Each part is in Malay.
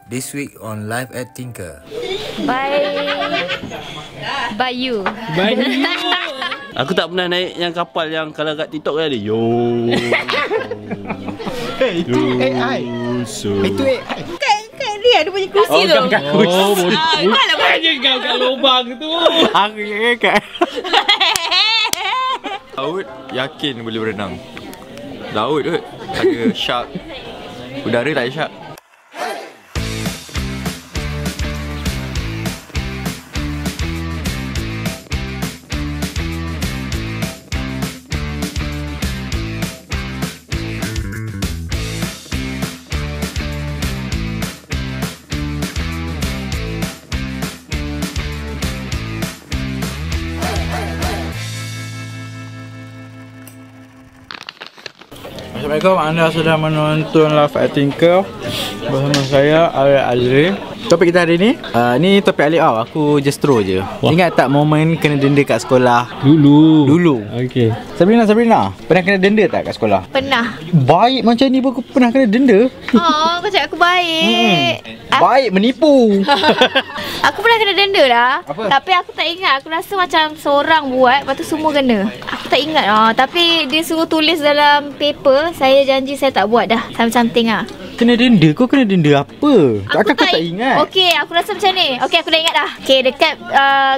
This week on Live at Tinker. By you. Aku tak pernah naik yang kapal yang kalau kat TikTok kan ada yo. Itu AI. Itu AI. Kan dia ada punya kursi tu. Bukan kursi. Bukannya kau kat lubang tu. Aku kat. Laut yakin boleh berenang. Laut kot ada shark. Udara tak ada shark. Assalamualaikum, anda sedang menonton Live at Tinker bersama saya, Alif Azri. Topik kita hari ni, ni topik Alif tau, aku just throw je. Wah. Ingat tak momen kena denda kat sekolah? Dulu. Okey. Sabrina, pernah kena denda tak kat sekolah? Pernah. Baik macam ni pun aku pernah kena denda? Oh, kau cakap aku baik. Baik, menipu. Aku pernah kena denda lah. Apa? Tapi aku tak ingat. Aku rasa macam seorang buat, lepas tu semua kena. Aku tak ingat lah. Tapi dia suruh tulis dalam paper. Saya janji saya tak buat dah. Something lah. Kena denda? Kau kena denda apa? Takkan kau tak ingat? Okey, aku rasa macam ni. Okey, aku dah ingat dah. Okey, dekat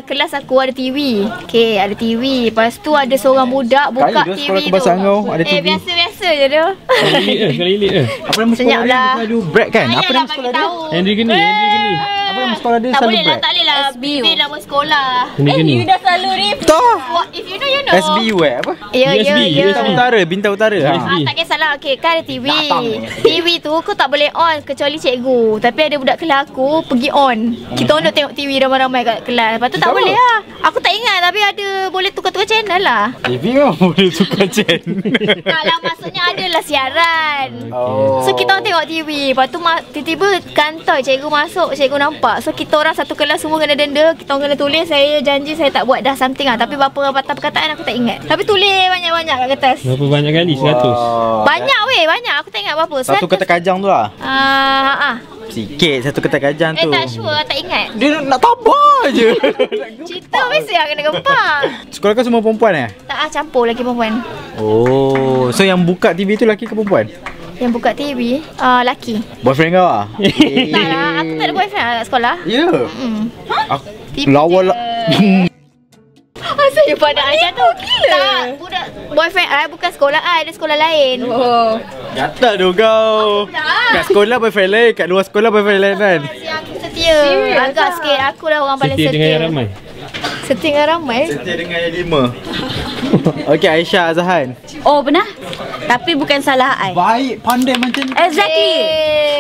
kelas aku ada TV. Okey, ada TV. Lepas tu ada seorang budak buka Kali TV sekolah tu. kebangsaan kau ada TV. Biasa-biasa je tu. Sekali lihat ke? Apa nama Senyap sekolah dia? lah. Ada break kan? Apa nama sekolah dia? Henry Geni. Apa nama sekolah dia? Tak Selalu boleh lah, break? tak boleh lah. SBU. Dia nama sekolah. Henry Geni. You dah selalu ni. Toh. If you know, you know. SBU apa? Ya, USB. Bintang Utara. Ha. Tak kisahlah. Okey, kan ada TV. Datang. TV tu kau tak boleh on kecuali cikgu. Tapi ada budak kelas aku pergi on. Kita on duk tengok TV ramai-ramai kat kelas. Lepas tu tak Siapa? boleh lah. Aku tak ingat tapi ada boleh tukar-tukar channel lah. TV memang boleh tukar channel. Kalau maksudnya adalah siaran. Oh. So kita orang tengok TV. Lepas tu tiba-tiba kantor cikgu masuk, cikgu nampak. So kita orang satu kelas semua kena denda. Kita orang kena tulis, saya janji saya tak buat dah something lah. Tapi berapa patah perkataan aku tak ingat. Tapi tulis banyak-banyak kat kertas. Berapa banyak kali? 100. Banyak weh, banyak. Aku tak ingat berapa. Satu kata kajang tu lah. Sikit. Satu kata kajang tu. Tak sure, tak ingat. Dia nak tabah je. Cerita mesti lah kena gempak. Sekolah kau semua perempuan Tak campur lelaki perempuan. Oh. So yang buka TV tu lelaki ke perempuan? Yang buka TV, lelaki. Boyfriend kau lah? Tak lah, aku tak ada boyfriend lah kat sekolah. Ya? TV Lawa lah. Asal pada Aisyah tu? Tak, budak boyfriend bukan sekolah ada sekolah lain. Oh. Gatal tu kau. Kat sekolah boyfriend lain, kat luar sekolah boyfriend lain kan? Yang aku setia. Agak sikit, aku lah orang paling Setia setia. dengan yang ramai. Setia dengan ramai? Setia dengan yang 5. Okey, Aisyah Azhan. Oh, pernah? Tapi bukan salah I. Baik, pandai macam ni. Exactly.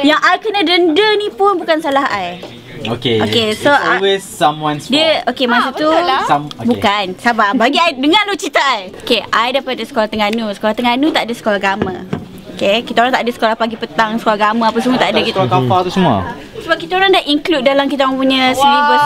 Yang I kena denda ni pun bukan salah I. Okay, so it's always someone's fault. Dia, okay, masa tu betul lah. bukan, sabar. Bagi I, dengar dulu cerita I. Okay, I daripada sekolah Terengganu. Sekolah Terengganu tak ada sekolah agama. Okay, kita orang tak ada sekolah pagi petang, sekolah agama apa semua tak ada. Sekolah kafar tu semua. Sebab kita orang dah include dalam kita orang punya syllabus.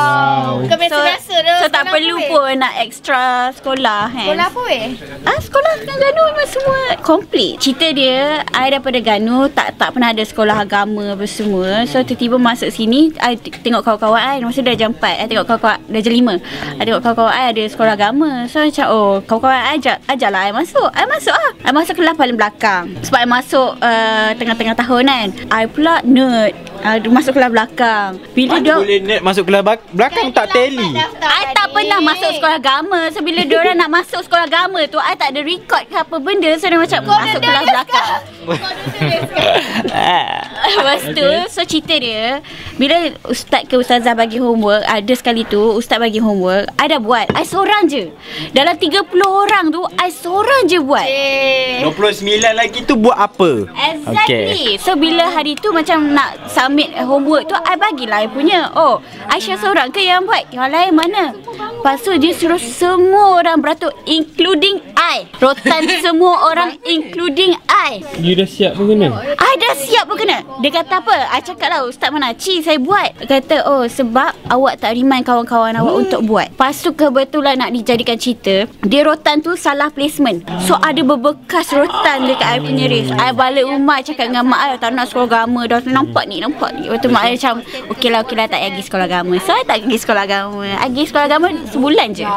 Bukan biasa-biasa dah. So tak perlu pun nak extra sekolah kan. Sekolah apa weh? Sekolah Terengganu memang semua complete. Cerita dia, I daripada Ganu tak pernah ada sekolah agama apa semua. So tiba-tiba masuk sini, I tengok kawan-kawan I masa dah jam 4. I tengok kawan-kawan dah jam 5. I tengok kawan-kawan I ada sekolah agama. So macam kawan-kawan I ajarlah I masuk. I masuk lah. I masuk kelas paling belakang. Sebab I masuk tengah-tengah tahun kan. I pula nerd. Masuk kelas belakang. Bila dia boleh net masuk kelas belakang tak tally. I tak pernah masuk sekolah agama. So bila diorang nak masuk sekolah agama tu, I tak ada record ke apa benda. So dia macam masuk kelas belakang. Lepas tu, so cerita dia, bila ustaz ke ustazah bagi homework, ada sekali tu ustaz bagi homework, I dah buat. I seorang je. Dalam 30 orang tu, I seorang je buat. 29 lagi tu buat apa? Exactly. So bila hari tu macam nak submit homework tu, I bagilah I punya. Oh, Aisyah seorang ke yang buat? Yang lain mana? Lepas tu dia suruh semua orang beratur, including I. Rotan semua orang including I. You you dah siap pun kena? I dah siap pun kena. Dia kata apa? I cakap lah, Ustaz mana? Cik, saya buat. Kata, oh sebab awak tak remind kawan-kawan awak untuk buat. Lepas tu kebetulan nak dijadikan cerita, dia rotan tu salah placement. So ada berbekas rotan dekat I punya race. I balik rumah cakap dengan mak I, tak nak sekolah agama dah. Nampak ni. Lepas tu mak I macam, okey lah tak payah pergi sekolah agama. So I tak pergi sekolah agama. I pergi sekolah agama sebulan je.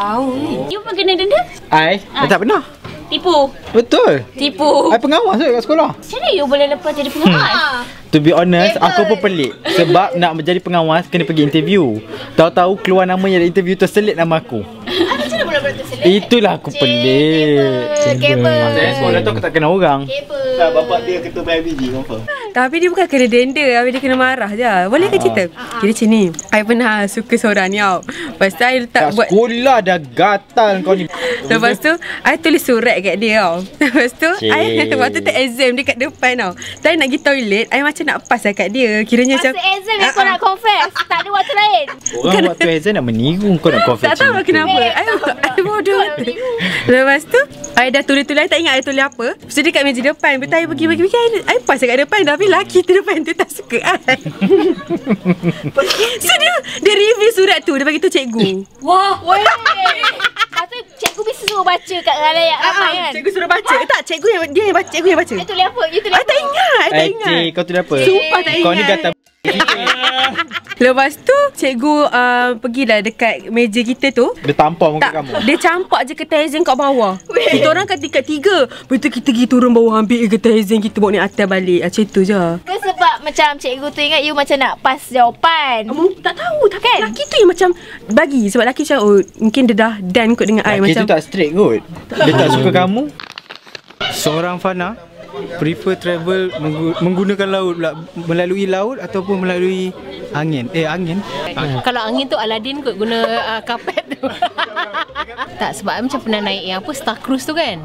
You pun kena denda? I tak pernah. Tipu. Betul. Tipu. I pengawas kat sekolah. Macam mana you boleh lepas jadi pengawas? To be honest, aku pun pelik. Sebab nak menjadi pengawas, kena pergi interview. Tahu-tahu keluar nama yang ada interview, terselit nama aku. Macam mana pula terselit? Itulah aku pelik. Kabel. Saya sekolah tu aku tak kenal orang. Kabel. Bapak dia ketua PIBG confirm. Tapi dia bukan kena denda, habis dia kena marah je. Boleh ke cerita? Jadi macam ni, I pernah suka seorang ni tau. Lepas tu I letak Kat buat, sekolah dah gatal kau ni. lepas tu I tulis surat kat dia tau. Lepas tu I, waktu tu exam dia kat depan tau. Tapi nak pergi toilet, I macam nak pass lah kat dia. Kiranya macam Masa exam yang kau nak confess. Tak ada waktu lain. Orang waktu exam nak meniru kau nak confess. tak tahu lah kenapa. I bodoh. Lepas tu I dah tulis-tulis, I tak ingat I tulis apa. Lepas tu dekat meja depan, betul I pergi I pass kat depan. Tapi laki tu depan tu tak suka I. So dia review surat tu, dia bagi tu cikgu. Wah. Lepas tu cikgu bisa suruh baca kat layak ramai kan. Cikgu suruh baca. Tak, cikgu yang baca. Cikgu yang baca. Dia tulis apa? You tulis I apa? tak ingat. Cik, kau tulis apa? Sumpah tak ingat. Kau ni gatal. Lepas tu cikgu pergilah dekat meja kita tu. Dia tampar muka Tak, kamu. dia campak je kertas exam kat bawah. Kita orang kat tingkat 3. Lepas tu kita pergi turun bawah ambil kertas exam, kita bawa ni atas balik. Macam tu je. Ke sebab macam cikgu tu ingat you macam nak pass jawapan. Tak tahu kan? Laki tu yang macam bagi. Sebab laki macam mungkin dia dah done kot dengan I. Laki Macam tu tak straight kot. Dia tak suka kamu. Seorang Fana prefer travel menggunakan laut pula, melalui laut ataupun melalui angin. Angin. Kalau angin tu Aladdin kot guna kapet tu. Tak, sebab I macam pernah naik yang apa Star Cruise tu kan.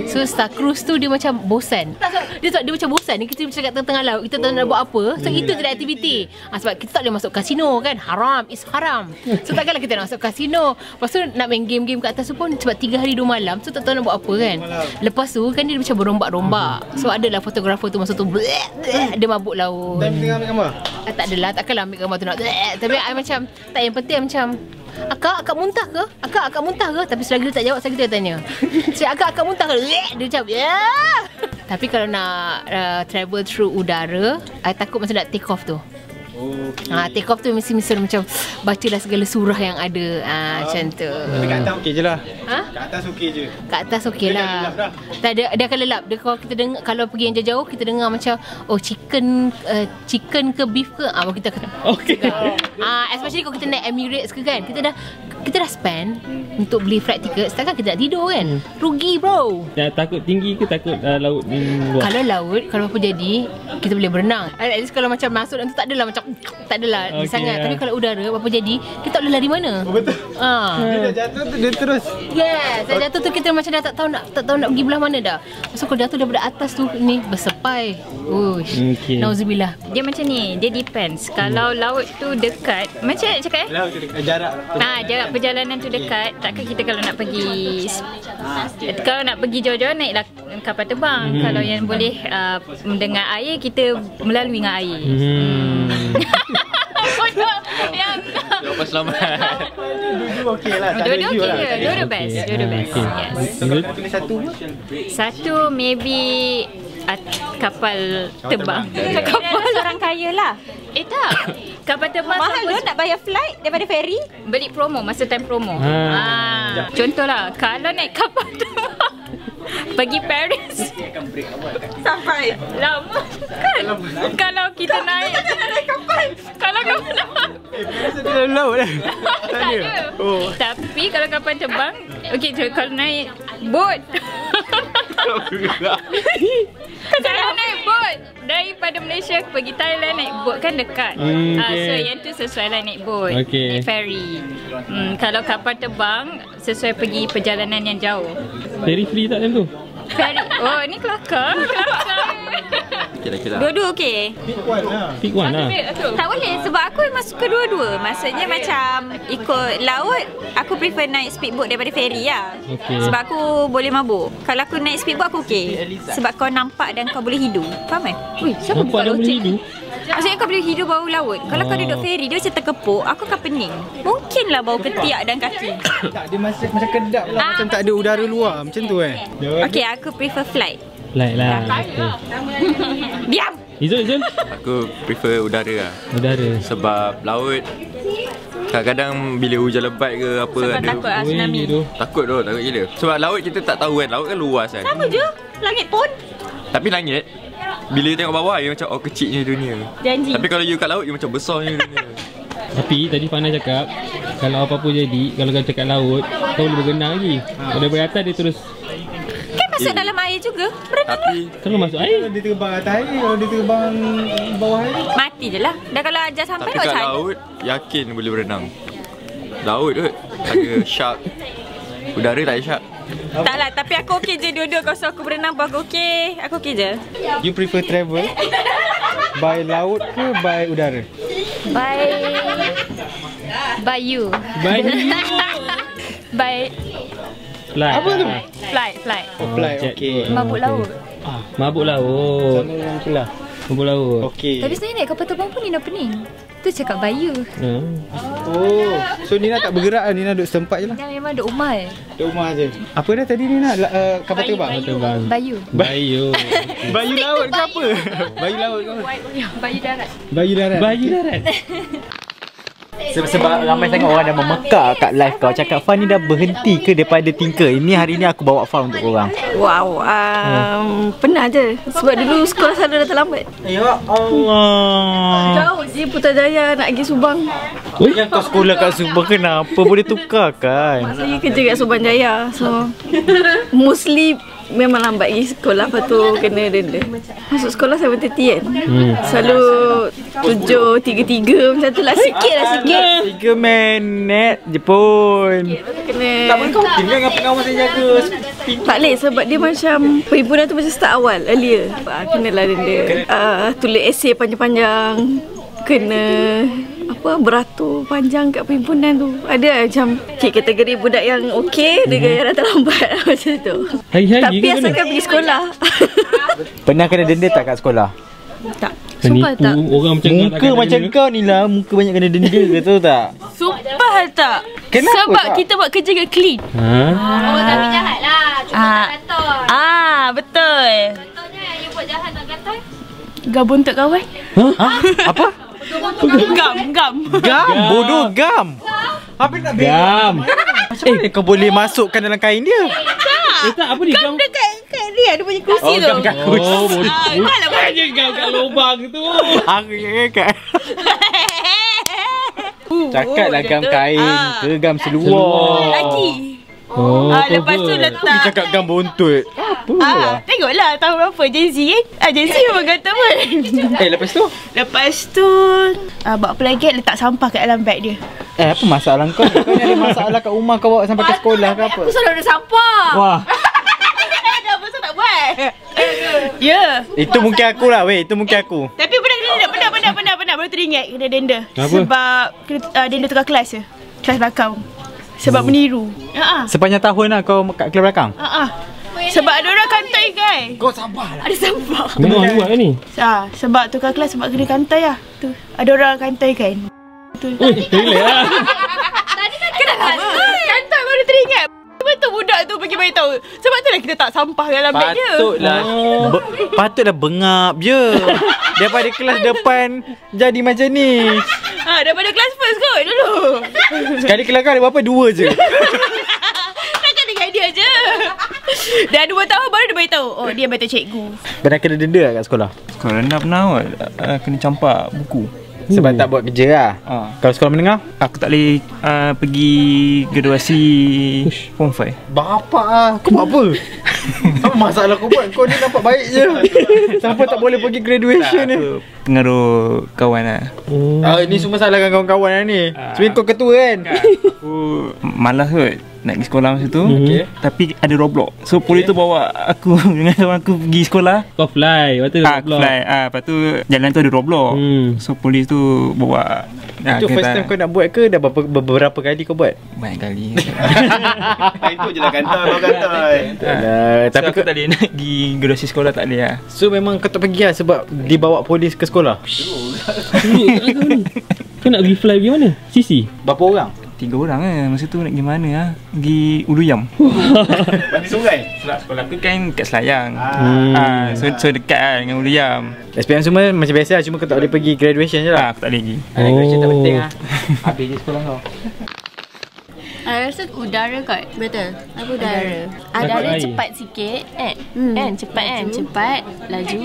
So Star Cruise tu dia macam bosan. Dia macam bosan. Kita macam kat tengah laut, kita tak nak buat apa. So itu je aktiviti. Sebab kita tak boleh masuk kasino kan. Haram, is haram. So takkanlah kita nak masuk kasino. Lepas tu nak main game-game kat atas tu pun sebab 3 hari 2 malam. So tak tahu nak buat apa kan. Lepas tu kan dia macam berombak-rombak. So adalah fotografer tu masa tu dia mabuk laut. Dan tengah ambil gambar. Tak adalah, takkanlah ambil gambar tu nak. Tapi I macam tak, yang penting macam Akak muntah ke? Akak muntah ke? Tapi selagi dia tak jawab, selagi dia tanya. Saya akak muntah ke? Dia macam Tapi kalau nak travel through udara, I takut masa nak take off tu. Take off tu mesti macam bacalah segala surah yang ada. Macam tu. Kat atas okey je lah. Kat atas okey je. Kat atas okey lah. Tak ada, dia akan lelap. Dia kalau kita dengar, kalau pergi yang jauh-jauh kita dengar macam chicken ke beef ke, baru kita akan especially kalau kita naik Emirates ke kan, kita dah spend untuk beli flight ticket, takkan kita nak tidur kan. Rugi bro. Takut tinggi ke takut laut ni luas? Kalau laut, kalau apa jadi, kita boleh berenang. At least kalau macam masuk dalam tu tak adalah macam di sangat. Tapi kalau udara, apa jadi, kita tak boleh lari mana. Betul. Dia dah jatuh tu dia terus. Yes, dah jatuh tu kita macam dah tak tahu nak pergi belah mana dah. So kalau jatuh daripada atas tu ni bersepai. Okay. Nauzubillah. Dia macam ni, dia depends. Kalau laut tu dekat, macam nak cakap Laut tu dekat jarak. jarak perjalanan tu dekat, takkan kita kalau nak pergi jauh-jauh naiklah kapal terbang. Kalau yang boleh dengan air, kita melalui dengan air. Lepas selamat. Dua-dua okey lah. Dua-dua okey je. Dua-dua best. Dua-dua best. Yes. Kalau pilih satu pun. Satu maybe kapal terbang. Kapal orang kaya lah. Tak. Kapal terbang mahal tu nak bayar flight daripada ferry. Beli promo masa time promo. Contohlah, kalau naik kapal terbang pergi Paris sampai lama kan. Kalau kita naik kapal, kalau kapal terbang Dalam laut lah. tak ada. Tapi kalau kapal terbang, okey, kalau naik boat kalau naik boat daripada Malaysia pergi Thailand, naik boat kan dekat. So yang tu sesuai lah naik boat, naik ferry. Kalau kapal terbang sesuai pergi perjalanan yang jauh. Ferry free tak time tu? Ferry, ni kelakar. okey lah. Dua-dua okey. Pick one lah. Tak boleh sebab aku memang suka dua-dua. Maksudnya macam ikut laut, aku prefer naik speedboat daripada ferry lah. Sebab aku boleh mabuk. Kalau aku naik speedboat aku okey. Sebab kau nampak dan kau boleh hidu. Faham kan? Wih, siapa buka laut hidu? Maksudnya kau boleh hidup bau laut. Kalau kau duduk ferry, dia macam terkepuk. Aku akan pening. Mungkinlah bau ketiak dan kaki. Tak, dia macam kedap lah. Macam tak ada udara luar. Macam tu Okay, aku prefer flight. Flight lah. Diam! Izul. Aku prefer udara lah. Udara. Sebab laut kadang-kadang bila hujan lebat ke apa Sebab ada takut lah tsunami. takut gila. Sebab laut kita tak tahu kan. Laut kan luas kan. Sama je. Langit pun. Tapi langit bila you tengok bawah you macam kecilnya dunia. Janji. Tapi kalau you kat laut you macam besarnya dunia. Tapi tadi Fana cakap kalau apa-apa jadi, kalau kau cakap laut, kau boleh berenang lagi. Kalau dari atas dia terus Kan masuk dalam air juga. Berenang lah. Tapi terus masuk air. Dia terbang atas air, kalau dia terbang bawah air. Mati je lah. Dan kalau ajar sampai tapi kat laut yakin boleh berenang. Laut tu ada shark. Udara tak ada shark. Taklah, tapi aku okey je dua-dua. Kau suruh aku berenang pun aku okey. Aku okey je. You prefer travel by laut ke by udara? By you. Bye. By Flight. Apa tu? flight. Oh, flight, jet okey. boat. Mabuk laut. Mabuk laut. Sama dengan tu lah. Mabuk laut. Okey. Tapi sebenarnya naik kapal terbang pun Nina pening. Tu cakap by you. Oh, so Nina tak bergerak lah. Nina duduk setempat je lah. Yang memang duk umal. Duduk rumah je. Apa dah tadi Nina? Kapal terbang? Terbang. By you. Bayu. Bayu laut ke apa? Bayu laut ke apa? By you darat. Bayu darat. Bayu darat. Sebab ramai sangat orang dah memekak kat live kau. Cakap Fan ni dah berhenti ke daripada Tinker? Ini hari ni aku bawa Fan untuk korang. Wow, pernah je. Sebab dulu sekolah selalu dah terlambat. Ya Allah. Jauh je Putrajaya nak pergi Subang. Yang kau sekolah kat Subang kenapa? Boleh tukar kan? Saya kerja kat Subang Jaya. So mostly memang lambat pergi sekolah. Lepas tu kena denda. Masuk sekolah 7:30 kan. Selalu 7:33 macam tu lah. Sikit lah sikit. 3 minit je pun. Kena. Tak boleh kau tinggal dengan pengawas yang jaga. Tak boleh sebab dia macam perhimpunan tu macam start awal earlier. Kenalah denda. Tulis esay panjang-panjang. Kena beratur panjang kat perhimpunan tu. Ada macam kategori budak yang okey dengan yang dah terlambat macam tu. Tapi asalkan pergi sekolah. Pernah kena denda tak kat sekolah? Tak. Sumpah tak. Orang macam muka macam kau ni lah. Muka banyak kena denda ke tu tak? Sumpah tak. Kenapa sebab tak? kita buat kerja kat clean. Oh, tapi jahat lah. Cuma nak kantor. Betul. Contohnya yang you buat jahat nak kantor. Gabung untuk kawan. Apa? Gam. Gam? Bodoh gam. Apa nak Gam. Macam mana kau boleh masukkan dalam kain dia? Tak, apa ni? Gam dekat dia ada punya kursi tu. Gam kat kursi. Oh, bukannya gam kat lubang tu. Aku kat. Cakap lah gam kain ke gam seluar. Lagi. Lepas tu letak. Dia cakap gam buntut. Apa lah? Tengoklah tahun berapa Gen Z kan. Gen Z memang kata pun. Lepas tu? Lepas tu bawa playgate letak sampah kat dalam beg dia. Apa masalah kau? Kau ni ada masalah kat rumah kau bawa sampai ke sekolah ke apa? Aku selalu ada sampah. Wah. Dah besar tak buat. Ya. Itu mungkin aku lah weh. Itu mungkin aku. Tapi pernah baru teringat kena denda. Kenapa? Sebab kena denda tukar kelas je. Kelas belakang. Sebab meniru. Sepanjang tahun lah kau kat kelas belakang? Sebab ada orang kantai kan. Kau sabarlah. Ada sampah. Memang ada buat kan ni? Sebab tukar kelas sebab kena kantai lah. Tu. Ada orang kantai kan. Relax lah. Kantai baru teringat. Betul budak tu pergi beritahu. Sebab tu lah kita tak sampah dalam beg dia. Patutlah bengap je. Daripada kelas depan jadi macam ni. Daripada kelas first kot dulu. Sekali kelas kau ada berapa? 2 je. Takkan dengan dia je. Dah 2 tahun baru dia beritahu. Oh, dia beritahu cikgu. Pernah kena denda kat sekolah? Sekolah rendah pernah kena campak buku. Sebab tak buat kerja lah. Kalau sekolah menengah? Aku tak boleh pergi graduasi Form 5. Bapak lah. Kau buat apa? Apa masalah kau buat? Kau ni nampak baik je. Siapa tak boleh pergi graduation ni? Pengaruh kawan lah. Ini semua salahkan kawan-kawan lah ni. Sebenarnya kau ketua kan? Aku malas kot nak pergi sekolah masa tu. Tapi ada Roblox. So polis tu bawa aku dengan kawan aku pergi sekolah. Kau fly, lepas tu Roblox. Fly. Lepas tu jalan tu ada Roblox. So polis tu bawa. Itu first time kau nak buat ke dah beberapa kali kau buat? Banyak kali. Itu je lah kantai. Tapi aku tak boleh nak pergi gerasi sekolah, tak boleh lah. So memang kau tak pergi lah sebab dibawa polis ke sekolah? Kau nak pergi fly pergi mana? Sisi? Berapa orang? 3 orang masa tu nak pergi mana lah? Pergi Uluyam. Mandi sungai? Sebab sekolah aku kan kat Selayang. So dekat lah dengan Uluyam. SPM semua macam biasa lah, cuma kau tak boleh pergi graduation je lah. Aku tak boleh pergi. Graduation tak penting lah. Habis je sekolah kau. I rasa udara kot. Betul. Apa udara? Udara cepat sikit kan? Cepat kan? Cepat, laju.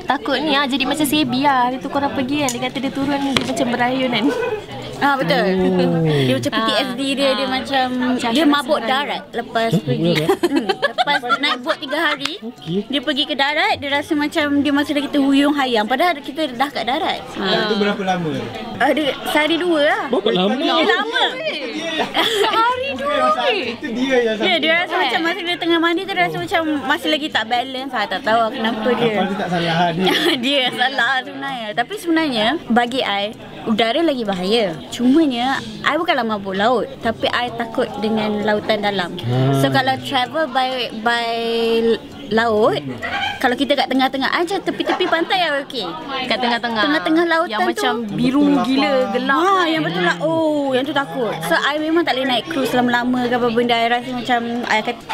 Takut ni jadi macam Sebi lah. Hari tu korang pergi kan, dia kata dia turun, dia macam berayun kan. Betul. Dia macam PTSD dia macam dia mabuk darat lepas pergi. Lepas naik bot 3 hari, dia pergi ke darat, dia rasa macam dia masih lagi terhuyung hayam padahal kita dah kat darat. Itu berapa lama? Ada sehari 2 lah. Berapa lama? Lama. Sehari 2. Itu dia yang Dia rasa macam masa dia tengah mandi tu, dia rasa macam masih lagi tak balance. Tak tahu kenapa dia. Kapal dia tak salah dia. Dia salah sebenarnya. Tapi sebenarnya bagi I, udara lagi bahaya. Cumanya I bukanlah mabuk laut, tapi I takut dengan lautan dalam. So kalau travel by laut, kalau kita kat tengah-tengah aja tepi-tepi pantai okey. Kat Tengah-tengah lautan yang tu macam biru gila, gelap. yang betul lah. Yang tu takut. So I memang tak boleh naik cruise lama-lama ke apa benda. I rasa macam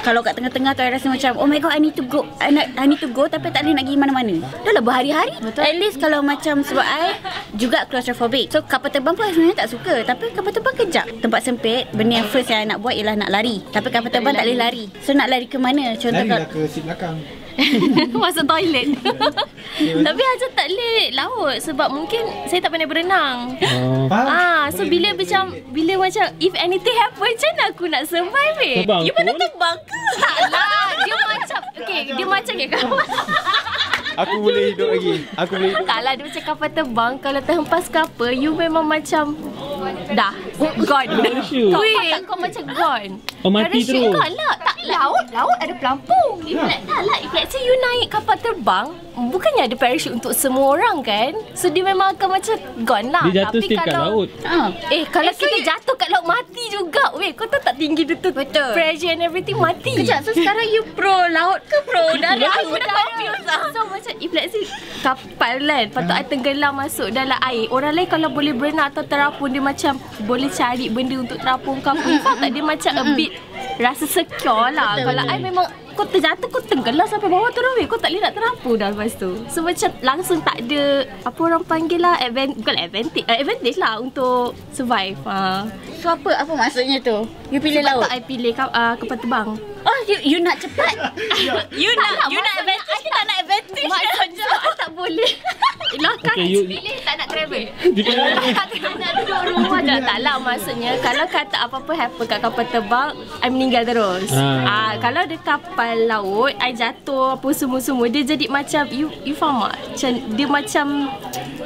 kalau kat tengah-tengah tu I rasa macam oh my god, I need to go. I need to go tapi tak boleh nak pergi mana-mana. Dah lah berhari-hari. At least kalau macam sebab I juga claustrophobic. So kapal terbang pun I sebenarnya tak suka. Tapi kapal terbang kejap. Tempat sempit. Benda yang first yang I nak buat ialah nak lari. Tapi kapal terbang tak boleh lari. So nak lari ke mana? Contoh larilah ke seat belakang. Masuk toilet. Tapi Hajar tak boleh laut sebab mungkin saya tak pandai berenang. So bila macam if anything happen, macam mana aku nak survive You mana terbang ke? Taklah. Dia macam dia macam Aku boleh hidup lagi. Taklah, dia macam kapal terbang. Kalau terhempas kapal, you memang macam dah gone. Kau macam gone. Mati terus. Tak, laut ada pelampung. If let's say you naik kapal terbang, bukannya ada parachute untuk semua orang kan? So dia memang akan macam gone lah. Dia jatuh still kat laut. Kalau kita jatuh kat laut, mati juga. Kau tahu tak tinggi dia tu? Betul. Pressure and everything, mati. Kejap, so sekarang you pro laut ke pro darat? Aku dah confused lah. So macam if let's say kapal kan, patut I tenggelam masuk dalam air. Orang lain kalau boleh berenang atau terapung, dia macam boleh cari benda untuk terapung ke apa. Faham tak? Dia macam a bit rasa secure lah. Kalau I memang kau terjatuh, kau tenggelam sampai bawah tu dah. Kau tak boleh nak terapung dah lepas tu. So macam langsung tak ada apa orang panggil lah bukan advantage lah untuk survive. So apa maksudnya tu? You pilih laut? Tak, I pilih kapal terbang. Oh, you nak cepat? you nak advantage? I tak nak advantage. Maksudnya I tak boleh. Kan pilih tak nak travel. Nak duduk rumah je. Taklah, maksudnya kalau kata apa-apa happen kat kapal terbang, I meninggal terus. Kalau ada kapal laut, I jatuh apa semua-semua, dia jadi macam you faham tak? Macam dia macam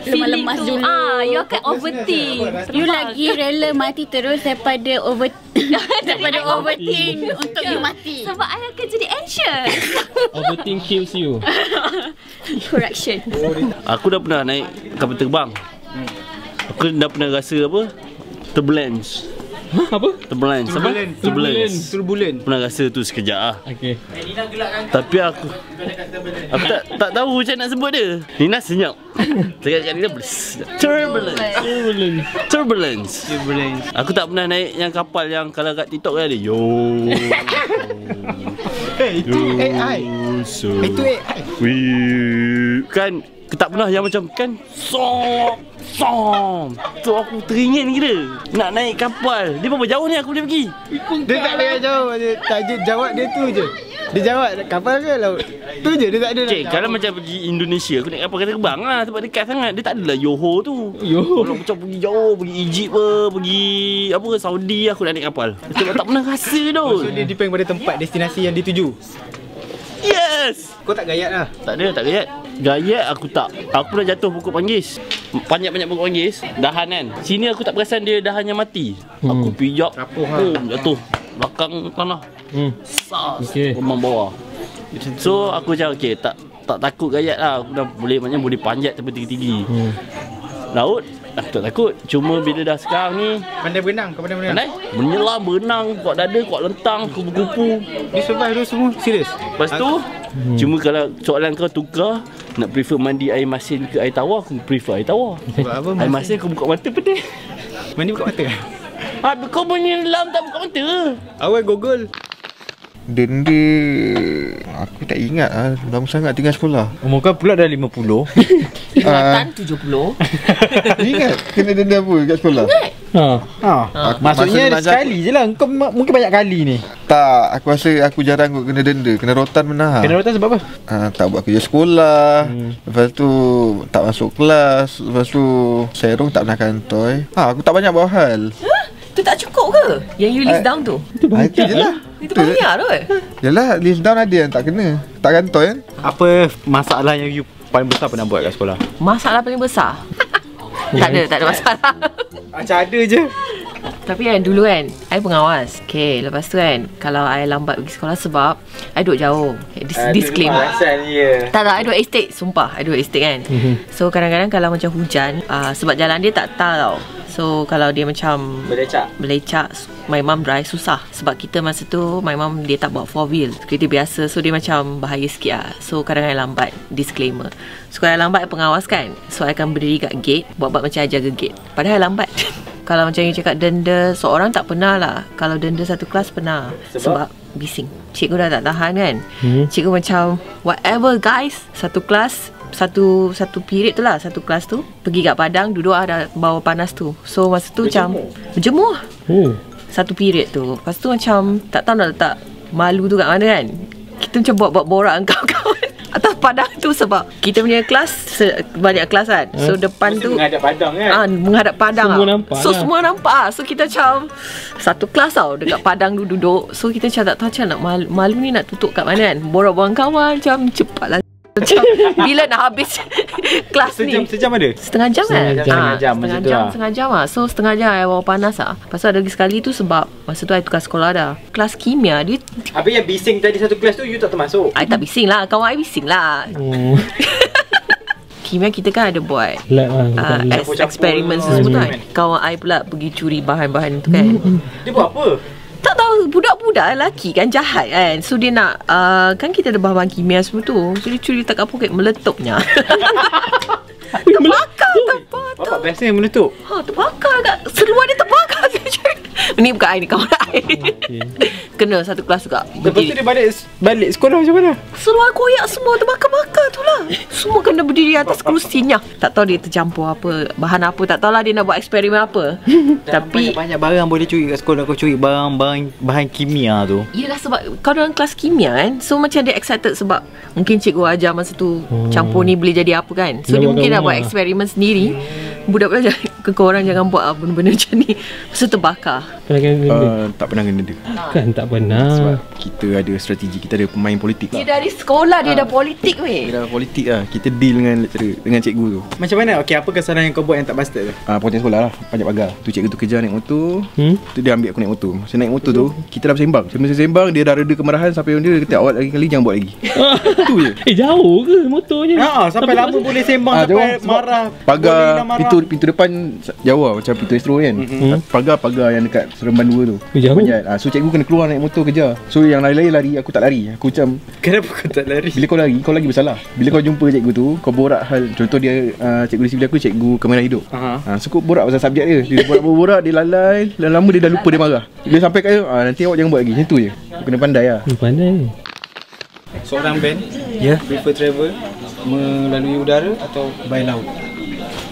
lemas dulu. You akan overthink. You lagi rela mati terus daripada overthink untuk you mati. Sebab I akan jadi anxious. Overthink kills you. Correction. Aku dah pernah naik kapal terbang. Aku dah pernah rasa apa? Turbulence. Apa? Turbulence. Pernah rasa tu sekejap lah. Okay. Tapi aku tak tahu macam nak sebut dia. Nina senyap. Cakap Nina Turbulence. Aku tak pernah naik yang kapal yang kalau kat TikTok kan ada Itu AI. Itu AI. Kan tak pernah yang macam kan tu aku teringin gila nak naik kapal. Dia berapa jauh ni aku boleh pergi? Dia tak ada jauh. Dia jawab dia tu je. Dia jawab kapal ke laut. Tu je, dia tak ada. Kalau macam pergi Indonesia, aku naik kapal terbang lah sebab dekat sangat. Dia tak adalah Yoho tu. Kalau macam pergi jauh, pergi Egypt ke, pergi apa Saudi, aku nak naik kapal. Sebab tak pernah rasa tu. So dia depend pada tempat destinasi yang dituju. Yes. Kau tak gayat lah? Tak ada, tak gayat. Gayat aku tak. Aku dah jatuh pokok manggis. Banyak-banyak pokok manggis. Dahan kan. Sini aku tak perasan dia dahannya mati. Aku pijak. Jatuh. Belakang tanah. Sas. Rumah bawah. So aku macam okay, tak takut gayat lah. Aku dah boleh, maknanya boleh panjat sampai tinggi-tinggi. Laut aku tak takut. Cuma bila dah sekarang ni Pandai berenang? Kau pandai berenang? pandai menyelam, berenang, kuat dada, kuat lentang, kupu-kupu. Dia survive tu semua? Serius? Lepas tu cuma kalau soalan kau tukar, nak prefer mandi air masin ke air tawar, aku prefer air tawar. Sebab apa? Air masin kau buka mata pedih. Mandi buka mata? Kau menyelam tak buka mata. Awal gogol. Denda aku tak ingat lah. Lama sangat tinggal sekolah. Umur kau pula dah 50. Ingatan 70. Ingat kena denda apa kat sekolah? Maksudnya sekali je lah. Kau mungkin banyak kali ni. Tak, aku rasa aku jarang kot kena denda. Kena rotan menahan. Kena rotan sebab apa? Tak buat kerja sekolah. Lepas tu tak masuk kelas. Lepas tu serong tak pernah kantoi. Aku tak banyak bawa hal. Tu tak cukup ke? Yang you list down tu? Itu je lah. Itu banyak tu. Yalah, list down ada yang tak kena. Tak kantoi kan. Apa masalah yang you paling besar pernah buat kat sekolah? Masalah paling besar? Tak ada masalah. Macam ada je. Tapi kan dulu kan I pengawas. Okay, lepas tu kan kalau I lambat pergi sekolah sebab I duduk jauh. Disclaimer. Tak, I duduk estate. Sumpah I duduk estate kan. So kadang-kadang kalau macam hujan, sebab jalan dia tak tar tau. So kalau dia macam Belecak my mum drive susah. Sebab kita masa tu my mum dia tak bawa 4-wheel, kereta biasa. So dia macam bahaya sikit lah. So kadang-kadang I lambat. Disclaimer. So kalau I lambat I pengawas kan, so I akan berdiri kat gate, buat-buat macam I jaga gate, padahal I lambat. Kalau macam you cakap denda seorang tak pernah lah. Kalau denda satu kelas pernah. Sebab bising. Cikgu dah tak tahan kan. Cikgu macam whatever guys, satu kelas satu period tu lah, satu kelas tu pergi kat padang, duduk ada bawah panas tu. So masa tu macam berjemur. Satu period tu. Lepas tu macam tak tahu nak letak malu tu kat mana kan. Kita macam buat borak dengan kawan-kawan atas padang tu sebab kita punya kelas banyak kelas kan. So depan tu menghadap padang kan. Menghadap padang. Semua nampak So lah. semua nampak lah. So kita macam satu kelas tau dekat padang tu duduk. So kita macam tak tahu macam nak malu ni nak tutup kat mana kan. Borak-borak kawan macam cepatlah. Bila nak habis kelas ni. Sejam ada? Setengah jam kan? Setengah jam lah. So setengah jam I bawa panas lah. Lepas tu ada lagi sekali tu sebab masa tu I tukar sekolah dah. Kelas kimia dia. Habis yang bising tadi satu kelas tu you tak termasuk? I tak bising lah. Kawan I bising lah. Kimia kita kan ada buat eksperimen semua tu kan. Kawan I pula pergi curi bahan-bahan tu kan. Dia buat apa? Tak tahu, budak-budak lelaki kan jahat kan. So dia nak kan kita ada bahan-bahan kimia semua tu. So dia curi letak kat poket, meletupnya. Terbakar. Bapak biasa yang meletup? Terbakar kat seluar dia, terbakar. Ni bukan I ni, kawan I. Kena satu kelas juga. Lepas tu dia balik sekolah macam mana? Seluar koyak semua terbakar-bakar tu lah. Semua kena berdiri atas kerusinya. Tak tahu dia tercampur apa, bahan apa. Tak tahulah dia nak buat eksperimen apa. Tapi banyak barang boleh curi kat sekolah. Kau curi bahan kimia tu. Yelah sebab kau dalam kelas kimia kan. So macam dia excited sebab mungkin cikgu ajar masa tu campur ni boleh jadi apa kan. So dia mungkin nak buat eksperimen sendiri. Budak-budak korang jangan buat benda-benda macam ni. Lepas tu terbakar. Tak pernah kena denda. Kan tak pernah. Sebab kita ada strategi. Kita ada pemain politik Dia dari sekolah dia dah politik weh. Dia dah politik lah. Kita deal dengan lecturer, dengan cikgu tu. Macam mana? Okey, apa kesalahan yang kau buat yang tak busted tu? Pengutin sekolah lah, panjat pagar. Tu cikgu tu kejar naik motor. Tu dia ambil aku naik motor. Masa naik motor tu kita dah bersembang. Masa sembang dia dah reda kemarahan. Sampai dia kata awak lagi kali jangan buat lagi. Tu je. Jauh ke motornya? Sampai lama boleh sembang sampai marah. Pagar pintu depan jauh lah, macam pintu Astro kan. Pagar yang dekat Seremban 2 tu. Panjat. So cikgu kena keluar naik motor kejar. So yang lain-lain lari, aku tak lari. Aku macam, kenapa kau tak lari? Bila kau lari, kau lagi bersalah. Bila kau jumpa cikgu tu, kau borak hal. Contoh dia cikgu di sebelah aku, cikgu kamera hidup. So kau borak pasal subjek dia. Dia borak, dia lalai. Lama dia dah lupa dia marah. Bila sampai kat dia, nanti awak jangan buat lagi. Macam tu je. Kau kena pandai lah. Pandai. Seorang band prefer travel melalui udara atau by laut?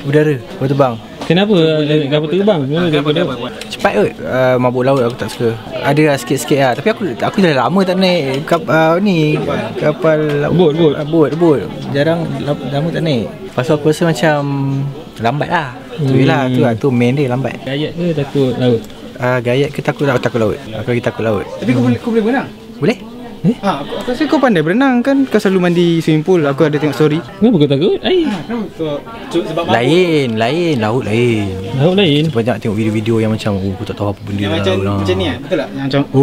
Udara, berterbang. Kenapa kapal terbang? Cepat kot. Mabuk laut aku tak suka. Ada lah sikit-sikit lah. Tapi aku dah lama tak naik kapal bot. Jarang lama tak naik. Lepas tu aku rasa macam lambat lah. Tu main dia lambat. Gayat ke takut laut? Gayat ke takut laut? Aku lagi takut laut. Tapi kau boleh berenang? Boleh? Aku rasa kau pandai berenang kan. Kau selalu mandi swimming pool. Aku ada tengok story. Kenapa kau takut? Air. Lain, laut lain. Laut lain. Banyak tengok video-video yang macam aku tak tahu apa benda Yang macam ni betul tak? Yang macam ya.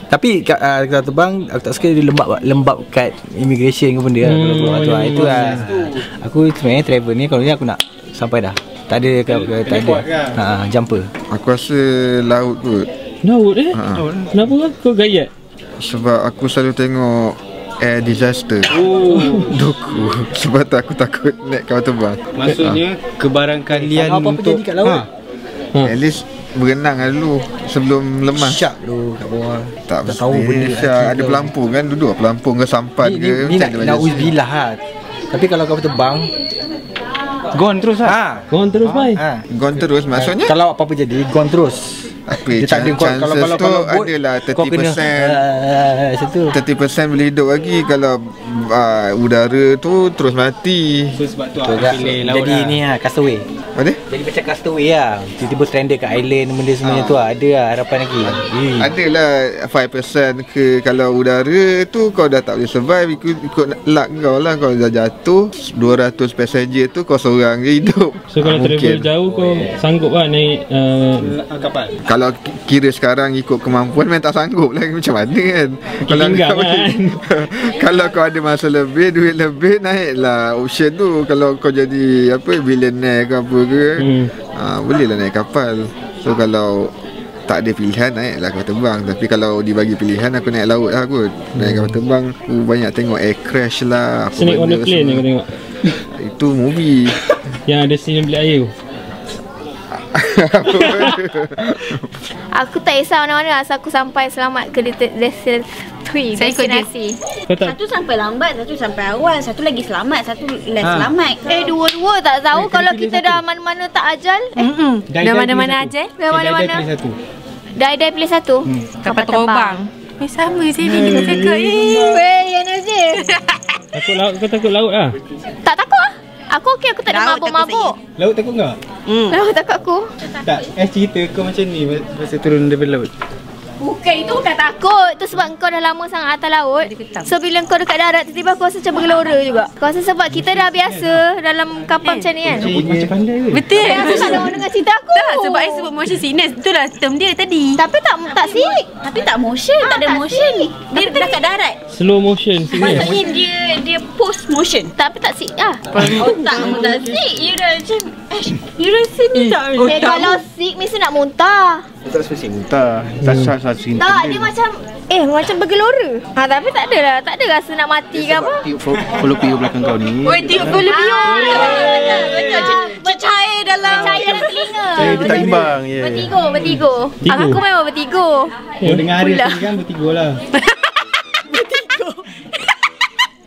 Tapi kalau terbang aku tak suka dia lembab kat immigration ke benda lah. Itu lah. Aku sebenarnya travel ni kalau ni aku nak sampai dah. Tak ada tak ada. Jumper. Aku rasa laut kot. Laut Kenapa kau gayat? Sebab aku selalu tengok air disaster. Doku. Sebab tu aku takut naik kapal terbang. Maksudnya kebarangkalian apa-apa untuk jadi kat laut. At least berenang lah dulu sebelum lemas. Syak dulu kat bawah. Tak tahu benda ada pelampung kan, duduk pelampung ke sampan ke. Ni nak uzbillah lah. Tapi kalau kau terbang gone terus lah. Gone terus bye. Gone terus maksudnya? Kalau apa-apa jadi gone terus. Dia tak ada chances tu adalah 30%. 30% boleh hidup lagi. Kalau udara tu terus mati. Sebab tu aku pilih laut. Jadi ni lah castaway. Apa? Jadi macam castaway lah. Tiba-tiba stranded kat island benda semuanya tu lah. Ada lah harapan lagi. Adalah 5% ke kalau udara tu kau dah tak boleh survive, ikut luck kau lah. Kau dah jatuh 200 passenger tu kau seorang je hidup. So kalau travel jauh kau sanggup lah naik kapal? Kalau kira sekarang ikut kemampuan memang tak sanggup lah. Macam mana kan? Kalau kau ada masa lebih, duit lebih, naiklah option tu. Kalau kau jadi billionaire ke apa ke, bolehlah naik kapal. So kalau tak ada pilihan, naiklah kapal terbang. Tapi kalau dibagi pilihan, aku naik laut lah kot. Naik kapal terbang, aku banyak tengok air crash lah, apa Snake on the plane yang kau tengok. Itu movie yang ada scene bilik air tu. Aku tak kisah mana-mana asal aku sampai selamat ke destinasi. Satu sampai lambat, satu sampai awal, satu lagi selamat, satu less selamat. Dua-dua tak tahu kalau kita dah mana-mana tak ajal. Dah mana-mana ajal? Dah mana-mana. Die pilih satu. Kapal terbang. Sama je ni kita cakap. Weh, yang Nazir. Kau takut laut lah? Tak takut lah. Aku okey, aku tak ada mabuk-mabuk. Laut takut tak? Laut takut aku. Tak, cerita kau macam ni masa turun daripada laut. Bukan, itu bukan takut. Itu sebab kau dah lama sangat atas laut. So bila kau dekat darat, tiba-tiba aku rasa macam bergelora juga. Kau rasa sebab kita dah biasa dalam kapal macam ni kan. Macam pandai ke? Betul. Aku tak nak dengar cerita aku. Tak, sebab I sebut motion sickness. Itulah term dia tadi. Tapi tak sick. Tapi tak motion, tak ada motion. Dia dekat darat. Slow motion. Maksudnya dia post motion. Tapi tak sick lah. Otak kamu tak sick. You dah macam you rasa ni tak. Kalau sick mesti nak muntah. Tak spesifik muntah. Tak dia macam bergelora. Tapi tak ada rasa nak mati ke apa. Follow Pio belakang kau ni. Oi, tengok follow Pio. Bercair dalam telinga. Dia tak imbang. Bertiga. Aku memang bertiga. Dengar hari ni kan bertiga lah.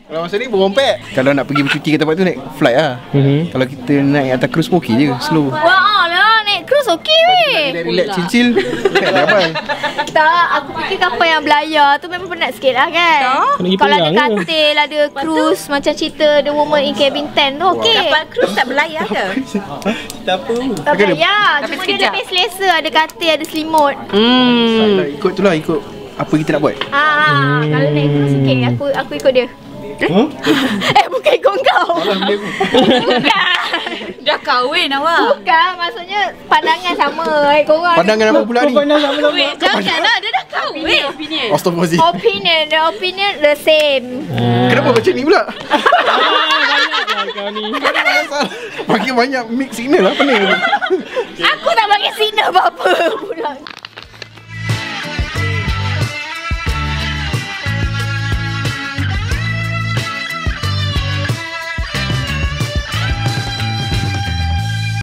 Kalau masa ni berompet. Kalau nak pergi bercuti ke tempat tu naik flight lah. Kalau kita naik atas cruise pun okey je, slow. Wah lah, naik cruise okey weh. Relax chill. Tak apa. Tak, aku fikir kapal yang belayar tu memang penat sikit lah kan. Kalau ada katil, ada cruise macam cerita The Woman in Cabin 10 tu okey. Kapal cruise tak belayar ke? Tak apa. Tak belayar, cuma dia lebih selesa. Ada katil, ada selimut. Ikut tu lah, ikut apa kita nak buat. Kalau naik cruise okey, aku ikut dia. Bukan ikut kau. Bukan. Dah kahwin awak. Bukan, maksudnya pandangan sama. Korang Pandangan apa pula ni? Janganlah, dia dah kahwin. Opinion. Opinion the same. Kenapa macam ni pula? Banyaklah kau ni. Makin banyak mix signal lah, apa ni? Aku tak bagi signal apa-apa pula.